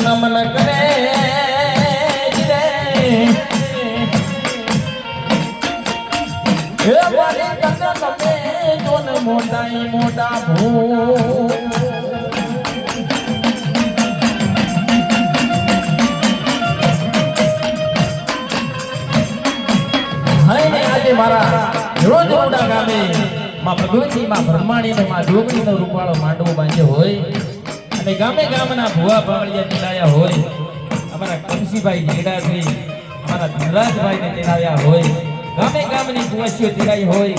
નમન કરે હે મારી તને તમે જોન મોટાઈ મોટા ભૂ આજે મારા રોજ રોડા ગામે માં ભગવતી માં બ્રહ્માણી ને માં જોગણી નો રૂપાળો માંડવો બાંધ્યો હોય અને ગામે ગામના ભુવા ભાવળિયા તેડાયા હોય અમારા કમસીભાઈ જેડાથી અમારા ધનરાજભાઈ ને તેડાયા હોય ગામે ગામની કુંવસીઓ તેડાઈ હોય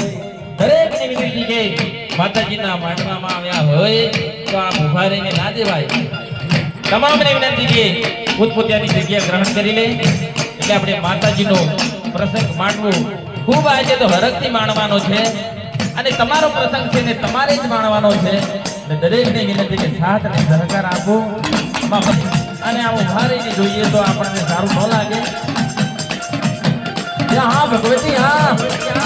દરેકને વિનંતી કે માતાજીના માંડવામાં આવ્યા હોય તો આ ઉભા રહીને ના દેવાય તમામને વિનંતી કે પોતપોતાની જગ્યા ગ્રહણ કરી લે એટલે આપણે માતાજીનો પ્રસંગ માણવો ખૂબ આજે તો હરખથી માણવાનો છે અને તમારો પ્રસંગ છે ને તમારે જ માણવાનો છે અને દરેકને વિનંતી કે સાથ અને સહકાર આપો અને આમ ઉભા રહીને જોઈએ તો આપણને સારું ન લાગે હા ભગવતી હા